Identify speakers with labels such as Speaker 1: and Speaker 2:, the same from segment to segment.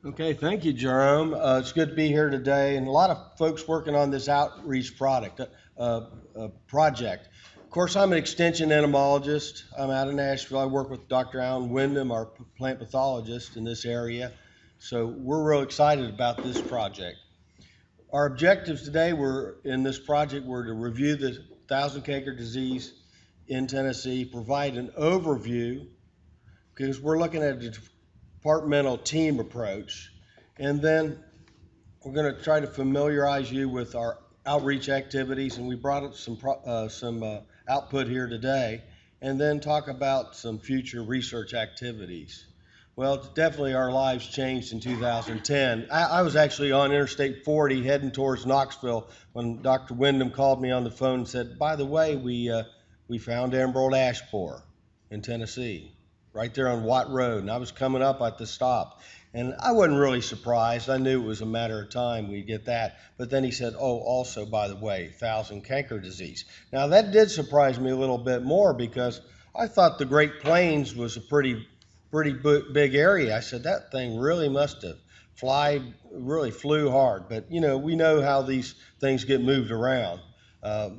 Speaker 1: Okay, thank you, Jerome. It's good to be here today, and a lot of folks working on this outreach project. Of course, I'm an extension entomologist. I'm out of Nashville. I work with Dr. Alan Wyndham, our plant pathologist in this area. So we're real excited about this project. Our objectives today in this project were to review the thousand canker disease in Tennessee, provide an overview, because we're looking at a departmental team approach, and then we're going to try to familiarize you with our outreach activities, and we brought up some output here today, and then talk about some future research activities. Well, definitely our lives changed in 2010. I was actually on Interstate 40 heading towards Knoxville when Dr. Wyndham called me on the phone and said, by the way, we found emerald ash borer in Tennessee, right there on Watt Road, and I was coming up at the stop. And I wasn't really surprised. I knew it was a matter of time we'd get that. But then he said, oh, also, by the way, thousand canker disease. Now, that did surprise me a little bit more because I thought the Great Plains was a pretty big area. I said, that thing really must have really flew hard. But, we know how these things get moved around.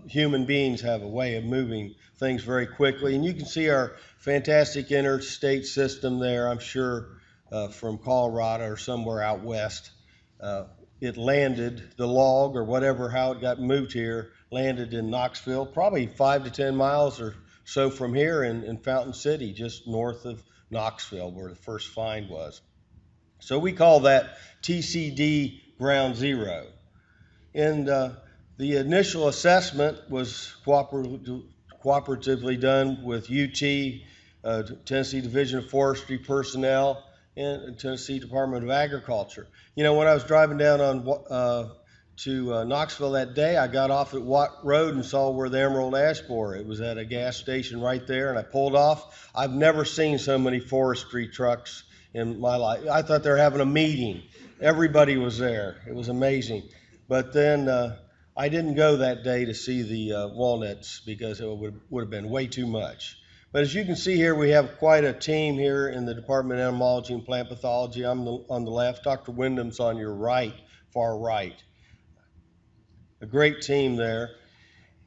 Speaker 1: Human beings have a way of moving things very quickly. And you can see our fantastic interstate system there, I'm sure, from Colorado or somewhere out west. It landed, the log or whatever, how it got moved here, landed in Knoxville, probably 5 to 10 miles or so from here in Fountain City, just north of Knoxville, where the first find was. So we call that TCD Ground Zero. And the initial assessment was cooperatively done with UT, Tennessee Division of Forestry personnel, and Tennessee Department of Agriculture. When I was driving down to Knoxville that day, I got off at Watt Road and saw where the emerald ash borer. It was at a gas station right there, and I pulled off. I've never seen so many forestry trucks in my life. I thought they were having a meeting. Everybody was there. It was amazing. But then I didn't go that day to see the walnuts because it would have been way too much. But as you can see here, we have quite a team here in the Department of Entomology and Plant Pathology. I'm on the left. Dr. Wyndham's on your right, far right. A great team there.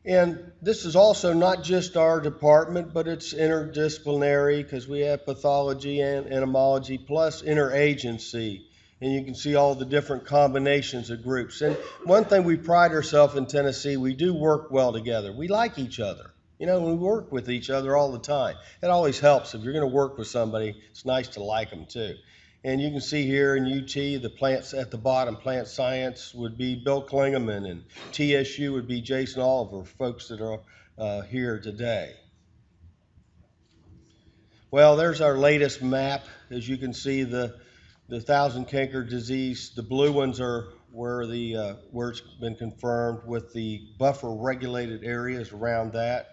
Speaker 1: And this is also not just our department, but it's interdisciplinary because we have pathology and entomology plus interagency. And you can see all the different combinations of groups. And one thing we pride ourselves in Tennessee, we do work well together. We like each other. We work with each other all the time. It always helps. If you're going to work with somebody, it's nice to like them too. And you can see here in UT, the plants at the bottom, plant science would be Bill Klingeman, and TSU would be Jason Oliver, folks that are here today. Well, there's our latest map. As you can see, the thousand canker disease, the blue ones are where it's been confirmed, with the buffer regulated areas around that.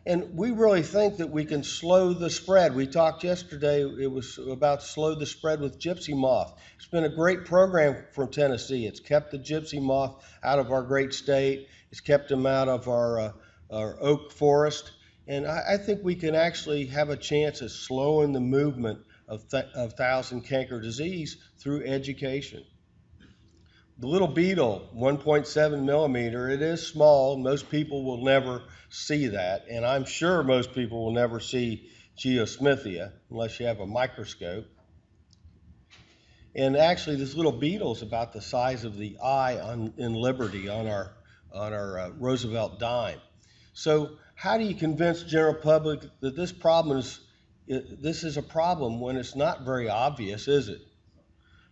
Speaker 1: And we really think that we can slow the spread. We talked yesterday, it was about slow the spread with gypsy moth. It's been a great program from Tennessee. It's kept the gypsy moth out of our great state. It's kept them out of our oak forest. And I think we can actually have a chance at slowing the movement of thousand canker disease through education. The little beetle, 1.7 millimeter, it is small. Most people will never see that, and I'm sure most people will never see Geosmithia unless you have a microscope. And actually, this little beetle is about the size of the eye in Liberty on our Roosevelt dime. So how do you convince the general public that this is a problem when it's not very obvious, is it?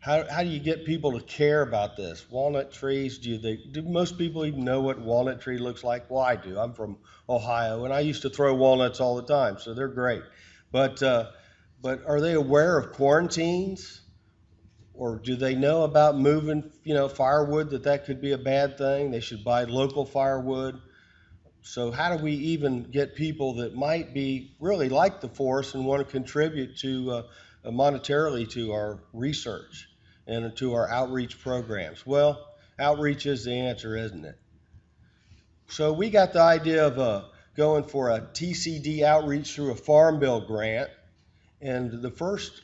Speaker 1: How do you get people to care about this? Walnut trees, do most people even know what walnut tree looks like? Well, I do. I'm from Ohio, and I used to throw walnuts all the time, so they're great. But are they aware of quarantines? Or do they know about moving, firewood, that could be a bad thing? They should buy local firewood. So how do we even get people that might be really like the forest and want to contribute to monetarily to our research and to our outreach programs? Well, outreach is the answer, isn't it? So we got the idea of going for a TCD outreach through a Farm Bill grant. And the first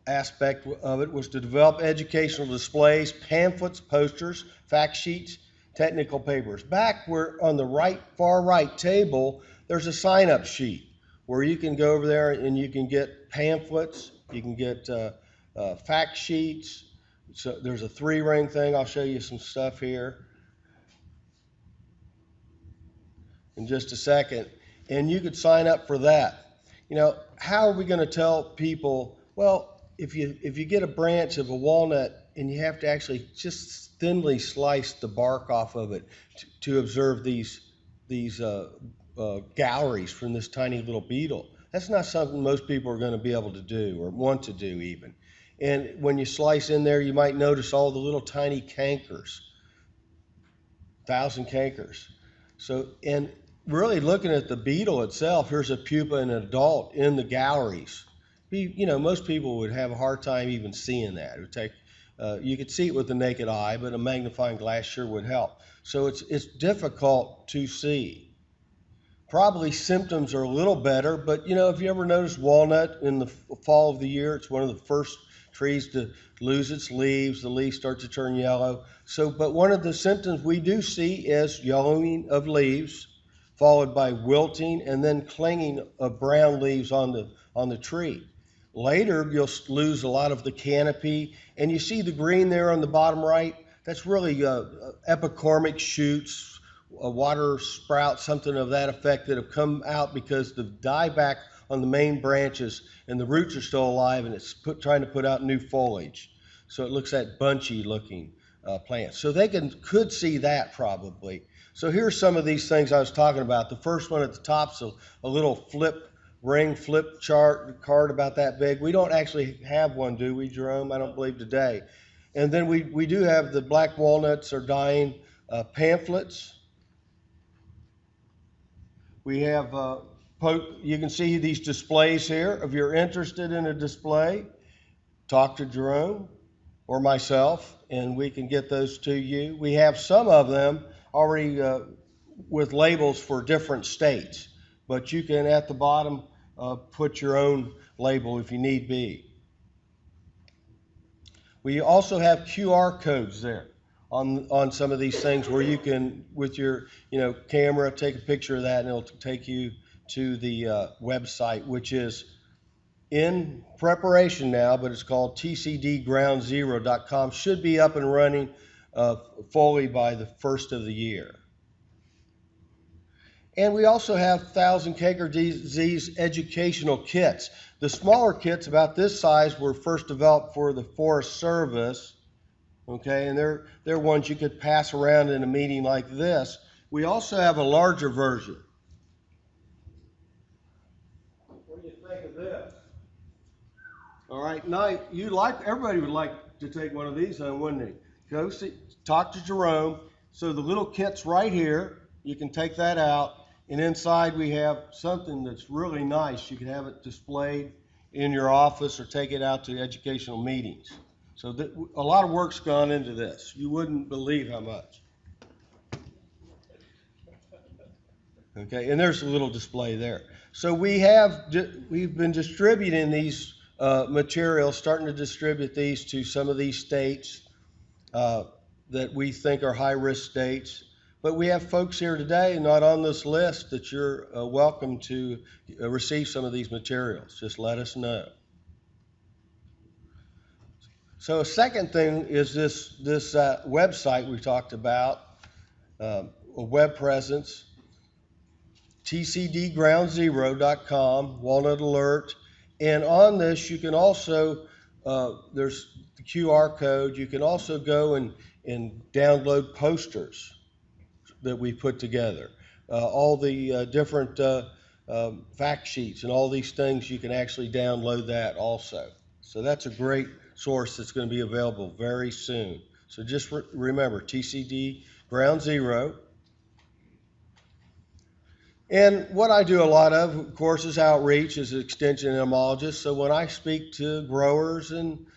Speaker 1: aspect of it was to develop educational displays, pamphlets, posters, fact sheets, technical papers. Back where on the right, far right table, there's a sign-up sheet where you can go over there and you can get pamphlets, you can get fact sheets. So there's a 3-ring thing. I'll show you some stuff here in just a second. And you could sign up for that. You know, how are we going to tell people, well, if you get a branch of a walnut and you have to actually just thinly slice the bark off of it to observe these galleries from this tiny little beetle, that's not something most people are going to be able to do or want to do even. And when you slice in there, you might notice all the little tiny cankers, 1,000 cankers. So, and really looking at the beetle itself, here's a pupa and an adult in the galleries. You know, most people would have a hard time even seeing that. It would take, you could see it with the naked eye, but a magnifying glass sure would help. So it's difficult to see. Probably symptoms are a little better, but you know, if you ever notice walnut in the fall of the year, it's one of the first trees to lose its leaves. The leaves start to turn yellow. So, but one of the symptoms we do see is yellowing of leaves, followed by wilting and then clinging of brown leaves on the tree. Later, you'll lose a lot of the canopy, and you see the green there on the bottom right. That's really epicormic shoots, a water sprout, something of that effect that have come out because the dieback on the main branches and the roots are still alive, and it's trying to put out new foliage. So it looks like bunchy looking plants. So they could see that probably. So here's some of these things I was talking about. The first one at the top's a little flip chart card about that big. We don't actually have one, do we, Jerome? I don't believe today. And then we do have the black walnuts are dying pamphlets. We have, you can see these displays here. If you're interested in a display, talk to Jerome or myself, and we can get those to you. We have some of them already with labels for different states, but you can, at the bottom, put your own label if you need be. We also have QR codes there on some of these things where you can, with your camera, take a picture of that and it'll take you to the website, which is in preparation now, but it's called tcdgroundzero.com. Should be up and running fully by the first of the year. And we also have 1,000 canker disease educational kits. The smaller kits about this size were first developed for the Forest Service. Okay, and they're ones you could pass around in a meeting like this. We also have a larger version. What do you think of this? All right, now everybody would like to take one of these home, wouldn't they? Go see, talk to Jerome. So the little kit's right here. You can take that out, and inside we have something that's really nice. You can have it displayed in your office or take it out to educational meetings. So a lot of work's gone into this. You wouldn't believe how much. Okay, and there's a little display there. So we've been distributing these materials, starting to distribute these to some of these states that we think are high-risk states. But we have folks here today, not on this list, that you're welcome to receive some of these materials. Just let us know. So a second thing is this website we talked about, a web presence, tcdgroundzero.com, Walnut Alert. And on this, you can also, there's the QR code. You can also go and download posters that we put together. All the different fact sheets and all these things, you can actually download that also. So that's a great source that's going to be available very soon. So just remember, TCD Ground Zero. And what I do a lot of course, is outreach as an extension entomologist. So when I speak to growers and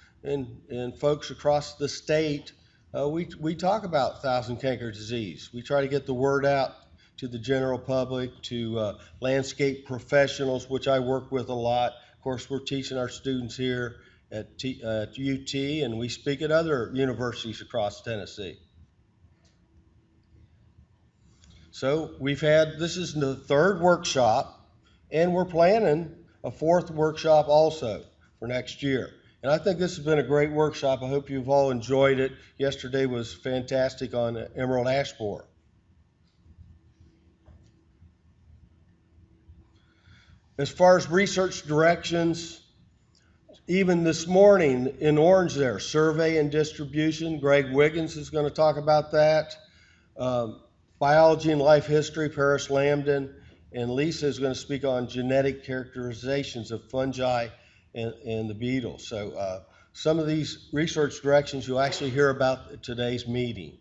Speaker 1: folks across the state, we talk about 1,000 canker disease. We try to get the word out to the general public, to landscape professionals, which I work with a lot. Of course, we're teaching our students here at UT, and we speak at other universities across Tennessee. So this is the third workshop, and we're planning a fourth workshop also for next year. And I think this has been a great workshop. I hope you've all enjoyed it. Yesterday was fantastic on emerald ash borer. As far as research directions, even this morning in orange there, survey and distribution, Greg Wiggins is going to talk about that. Biology and life history, Paris Lambdin, and Lisa is going to speak on genetic characterizations of fungi and the beetle. So some of these research directions you'll actually hear about at today's meeting.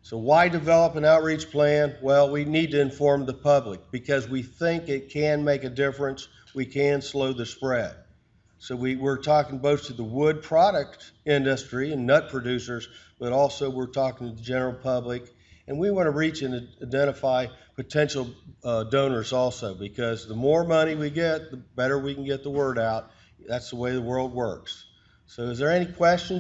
Speaker 1: So why develop an outreach plan? Well, we need to inform the public because we think it can make a difference. We can slow the spread. So we're talking both to the wood product industry and nut producers, but also we're talking to the general public. And we want to reach and identify potential donors also, because the more money we get, the better we can get the word out. That's the way the world works. So is there any questions?